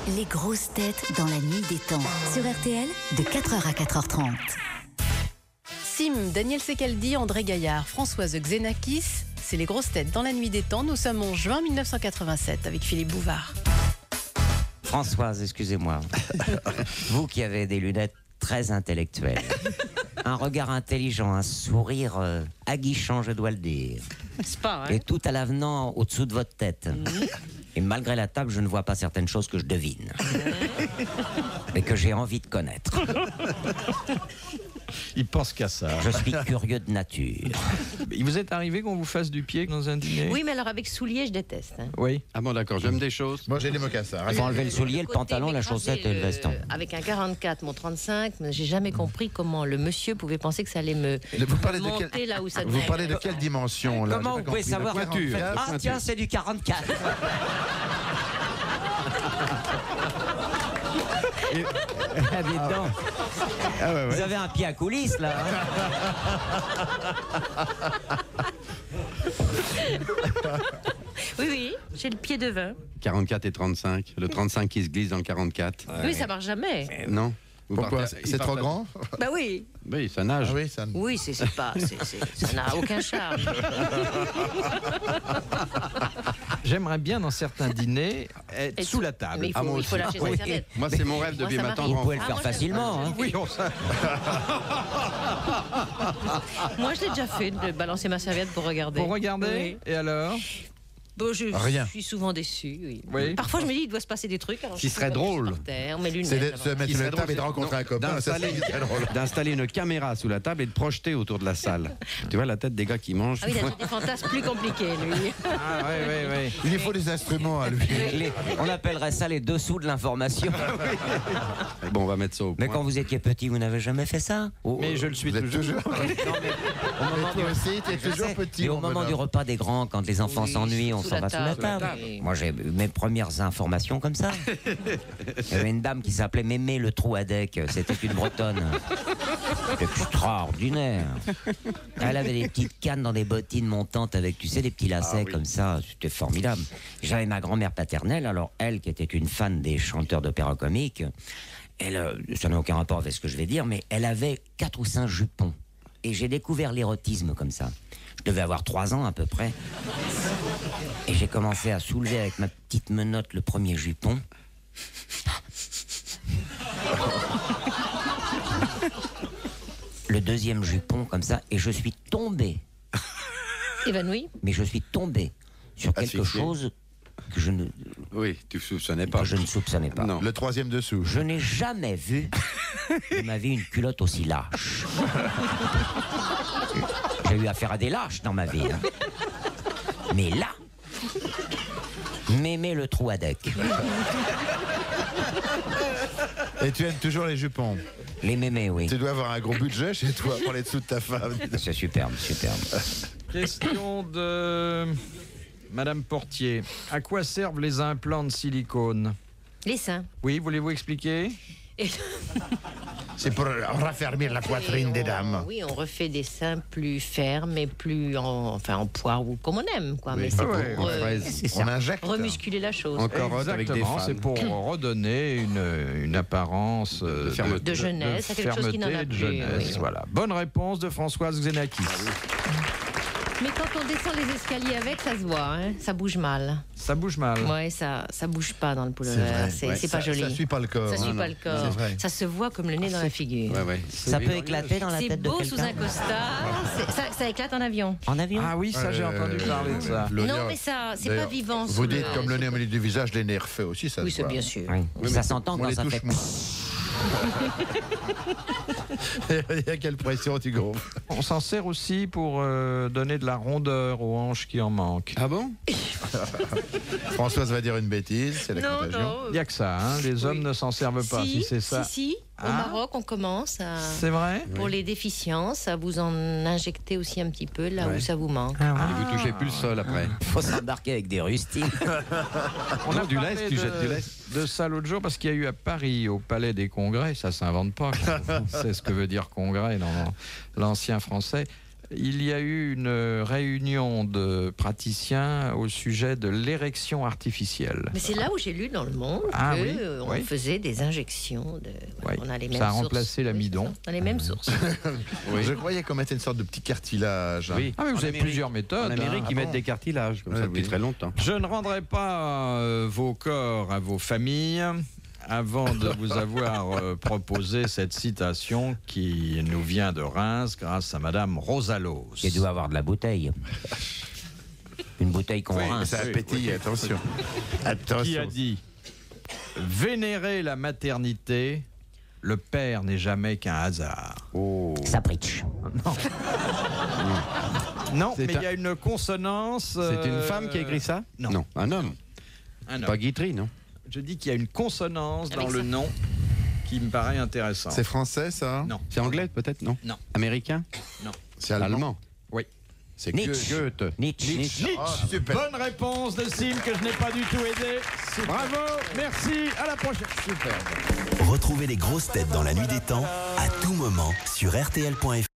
Les grosses têtes dans la nuit des temps. Sur RTL, de 4h à 4h30. Sim, Daniel Secaldi, André Gaillard, Françoise Xenakis, c'est les grosses têtes dans la nuit des temps. Nous sommes en juin 1987 avec Philippe Bouvard. Françoise, excusez-moi. Vous qui avez des lunettes très intellectuelles, un regard intelligent, un sourire aguichant, je dois le dire. C'est pas, hein? Et tout à l'avenant au-dessous de votre tête. Et malgré la table, je ne vois pas certaines choses que je devine. Mais que j'ai envie de connaître. Il pense qu'à ça. Je suis curieux de nature. Il vous est arrivé qu'on vous fasse du pied dans un dîner? Oui, mais alors avec souliers, je déteste. Hein. Oui. Ah bon, d'accord, j'aime des choses. Moi j'ai les mocassins. Il faut enlever le soulier, le côté pantalon, la écrasé, chaussette et le veston. Avec un 44, mon 35, mais j'ai jamais compris comment le monsieur pouvait penser que ça allait me Vous parlez de monter quelle... là où ça Vous devait. parlez de quelle dimension là? Comment J'ai vous pas pouvez compris. savoir La pointure. Ah tiens, c'est du 44. Ah, dis donc. Ah ouais, Vous ouais. avez un pied à coulisses là. Oui, oui, j'ai le pied de vin. 44 et 35. Le 35 qui se glisse dans le 44. Oui, ça marche jamais. Non. Vous Pourquoi? partez- C'est trop partez- grand? Bah oui. Oui, ça nage. Ah oui, ça... Oui, c'est pas. Ça n'a aucun charme. J'aimerais bien dans certains dîners être Et sous la table. Mais il Ah, moi faut aussi. lâcher sa serviette. Moi, c'est mon rêve Moi, depuis ça ma m'arrive. tendre Vous pouvez le Ah, faire moi, je facilement. Hein. Oui, on sait. Moi, je l'ai déjà fait de balancer ma serviette pour regarder. Pour regarder. Oui. Et alors? Bon, je Rien. suis souvent déçue. Oui. Oui. Parfois, je me dis, il doit se passer des trucs. Alors Qui je serait fais comme drôle. par terre, mes lunettes. C'est de alors. se mettre Qui sur serait la table et de drôle, rencontrer non, un copain. Ça, c'est très drôle. d'installer une caméra sous la table et de projeter autour de la salle. Tu vois la tête des gars qui mangent. Ah oui, il a des fantasmes plus compliqués, lui. Ah oui, oui, oui. Il lui faut des instruments à lui. On appellerait ça les dessous de l'information. Bon, on va mettre ça au point. Mais quand vous étiez petit, vous n'avez jamais fait ça? Mais je le suis Vous êtes toujours. toujours. Au moment Toi aussi, t'es Je toujours sais, petit. mais au mon moment bonhomme. du repas des grands, quand les enfants Oui, s'ennuient, on sous s'en la va sous la table. table. Oui. Moi, j'ai eu mes premières informations comme ça. Il y avait une dame qui s'appelait Mémé le Trouadec. C'était une Bretonne. Extraordinaire. Elle avait des petites cannes dans des bottines montantes avec, tu sais, des petits lacets comme ça. C'était formidable. J'avais ma grand-mère paternelle, alors elle, qui était une fan des chanteurs d'opéra comique, elle, ça n'a aucun rapport avec ce que je vais dire, mais elle avait 4 ou 5 jupons. Et j'ai découvert l'érotisme comme ça. Je devais avoir 3 ans à peu près. Et j'ai commencé à soulever avec ma petite menotte le premier jupon. Le deuxième jupon comme ça, et je suis tombé. Évanoui. Mais je suis tombé sur quelque Asphyxié. chose que je ne, Oui, tu soupçonnais pas. que je ne soupçonnais pas. Non. Le troisième dessous. Je n'ai jamais vu de ma vie une culotte aussi lâche. J'ai eu affaire à des lâches dans ma vie. Hein. Mais là, Mémé le Trouadec. Et tu aimes toujours les jupons. Les mémés, oui. Tu dois avoir un gros budget chez toi pour les dessous de ta femme. C'est superbe, superbe. Question de Madame Portier. À quoi servent les implants de silicone? Les seins. Oui, voulez-vous expliquer? Et- C'est pour raffermir la poitrine des dames. Oui, on refait des seins plus fermes et plus en poire ou comme on aime, quoi. Mais c'est Ah pour ouais, En fraise. On injecte. remusculer la chose. En carotte avec des Exactement, c'est fans. pour redonner une apparence De fermeté. De jeunesse, à quelque chose qui n'en a fermeté, de plus, jeunesse, oui. voilà. Bonne réponse de Françoise Xenakis. Mais quand on descend les escaliers avec, ça se voit, hein. Ça bouge mal. Ça bouge mal. Ouais, ça bouge pas dans le pullover. vrai. C'est Ouais, pas joli. Ça suit pas le corps. Ça suit hein. pas le corps. C'est vrai. Ça se voit comme le nez dans la figure. Ouais, ouais. Ça peut éclater dans la C'est tête de beau sous quelqu'un. un costard. Ça éclate en avion. En avion? Ah oui, ça j'ai entendu parler de ça. Non, mais ça, c'est pas D'ailleurs, vivant. Vous sous dites le- comme le nez au milieu du visage, les nerfs fait aussi, ça Oui, se c'est voit. bien sûr. Oui. Oui, Ça mais s'entend on quand les ça touche fait... moins. Il y a quelle pression tu gonfles. On s'en sert aussi pour donner de la rondeur aux hanches qui en manquent. Ah bon? Françoise va dire une bêtise, c'est la Non, contagion. non. Il n'y a que ça, hein. Les hommes ne s'en servent pas, si c'est ça. Si. Au Ah. Maroc, on commence à... C'est vrai? Pour les déficiences, à vous en injecter aussi un petit peu là Ouais. où ça vous manque. Et vous touchez plus le sol après. Faut s'embarquer avec des rustiques. On a du parlé lest, tu jettes du lest. de ça l'autre jour parce qu'il y a eu à Paris, au Palais des Congrès, ça s'invente pas. C'est ce que veut dire congrès dans l'ancien français. Il y a eu une réunion de praticiens au sujet de l'érection artificielle. Mais c'est là où j'ai lu dans Le Monde qu'on faisait des injections. On a les mêmes ça a sources. remplacé l'amidon. On a les mêmes sources. Je croyais qu'on mettait une sorte de petit cartilage. Oui. Ah mais vous En avez Amérique. plusieurs méthodes. En Amérique, hein. ils mettent des cartilages comme ça depuis très longtemps. Je ne rendrai pas vos corps à vos familles avant de vous avoir proposé cette citation qui nous vient de Reims grâce à Madame Rosalos. Il doit avoir de la bouteille. Une bouteille qu'on rince. Ça pétille, attention. Qui a dit « Vénérer la maternité, le père n'est jamais qu'un hasard. Ça preach. » Non, C'est mais il y a une consonance... C'est une femme qui a écrit ça? Non. Un homme. Un homme. Pas Guitry, non? Je dis qu'il y a une consonance dans le nom qui me paraît intéressant. C'est français, ça? Non. C'est anglais, peut-être, non? Non. Américain? Non. C'est allemand. Oui. C'est Nietzsche. Goethe. Nietzsche. Oh, super. Bonne réponse de Sim que je n'ai pas du tout aidé. Bravo, merci, à la prochaine. Super. Retrouvez les grosses têtes dans la nuit des temps à tout moment sur RTL.fr.